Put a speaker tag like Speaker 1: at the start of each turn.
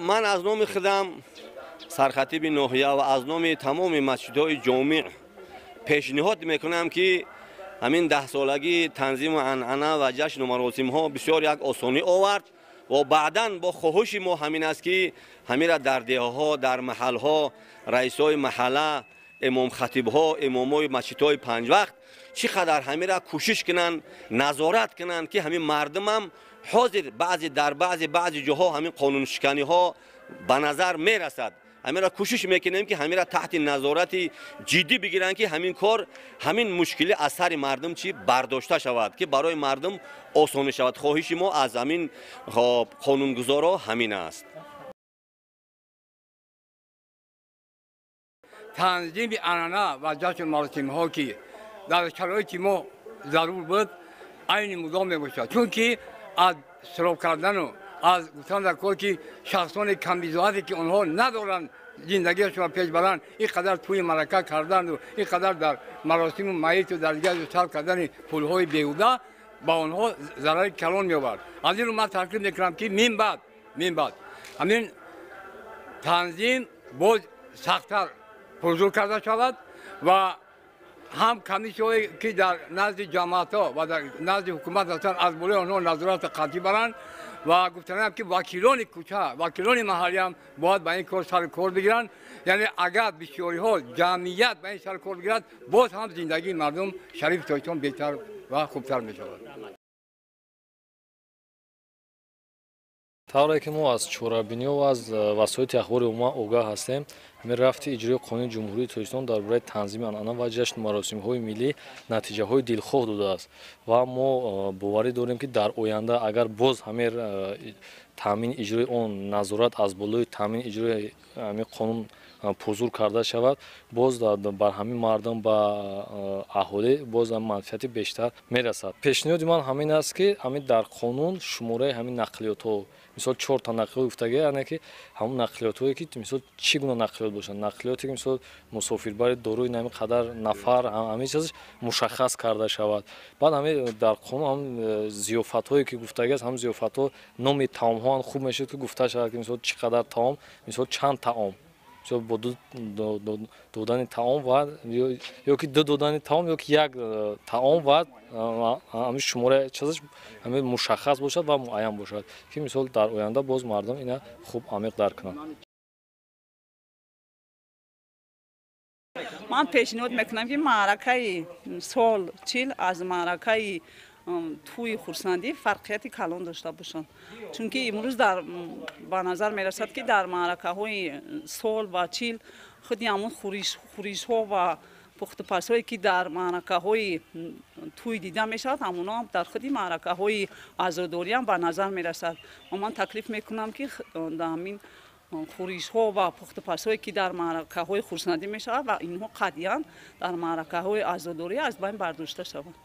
Speaker 1: من از نام خودم سرخطیب ناحیه و از نام تمام مسجدهای جامع پیشنهاد میکنم که همین 10 سالگی تنظیم عنعنه و جشن و مراسم ها بسیار یک آسانی آورد و بعداً با خواهش ما همین است که همین را در دهه ها، در محل ها، رئیس های محله، امام خطیب ها، امام های مسجد های 5 وقت چقدر همین را کوشش کنن، نظارت کنن که همین مردم هم حاضر در بعضی جاها همین قانون شکنی ها به نظر میرسد. همین را کوشش میکنیم که همین را تحت نظارت جدی بگیرن که همین کار، همین مشکل از سر مردم چی برداشته شود که برای مردم آسان شود. خواهش ما از همین قانونگذارا همین است.
Speaker 2: تنظیم عنعنه و جشن مراسم ها که در شرایط ما ضرور بود عین مدام میباشد، چون که از سراغ کردن و از گفتن در کار که شخصان کمبیزاتی که آنها ندارند زندگیشون را پیش برند اینقدر توی مرکه کردند و اینقدر در مراسم و میت و در دیگر صرف کردن پولهای بیهوده با آنها ضرر کلان می‌آورد. از این رو من تاکید میکنم که من بعد همین تنظیم باید سخت‌تر پرزور کرده شود و هم کمیسیونی که در نزد جماعت‌ها و در نزد حکومت هستند از بالای آنها نظارت قطعی برند و گفتنم که وکیلان کوچه، وکیلان محلی هم باید به این کار سر کار بگیرند. یعنی اگر بسیاری ها جمعیت به این سر کار بگیرد باز هم زندگی مردم شریف تایتان بهتر و خوبتر می شود.
Speaker 3: طوری که ما از چورابینی و از وسایل اخبار عمومی آگاه هستیم، همین رفت اجرای قانون جمهوری تاجیکستان درباره تنظیم عنعنه و جشن مراسم‌های ملی نتیجه‌های دلخواه داده است و ما باوری داریم که در آینده اگر باز همین تامین اجرای آن نظارت از بالای تامین اجرای همین قانون پرزور کرده شود، باز بر همین مردم با اهالی باز هم منفعت بیشتر میرسد. پیشنهاد من همین است که همین در قانون شماره همین نقلیات ها مثلا 4 تا نقلیات گفتگی یعنی که همون نقلیات هایی که مثلا چی گونه نقلیات باشن، نقلیاتی که مثلا مسافربر داروی نمی قدر نفر همین چیزش مشخص کرده شود. بعد همین در قانون هم ضیافت هایی که گفتگی است، هم ضیافت ها نام طعام ها خوب میشه که گفته شود که مثلا چقدر طعام، مثلا چند طعام، مثلا با دادن طعام و یا که دادن طعام یا که یک طعام و همین شماره چیزش همین مشخص باشد و معین باشد که مثلا در آینده باز مردم اینا خوب عمیق درک کنند.
Speaker 4: من پیشنهاد میکنم که معرکه سال چیل از معرکه توی خورسندی فرقیت کلان داشته باشند، چون که امروز به نظر میرسد که در معرکه های سال و چیل خودی همون خوریش ها و پخت پس هایی که در معرکه های توی دیده می شود همونا هم در خودی معرکه های عزاداری هم به نظر می رسد و من تکلیف میکنم که در همین خوریش ها و پخت پس هایی که در معرکه های خورسندی می شود و اینها قطعا در معرکه های عزاداری از بین برداشته شود.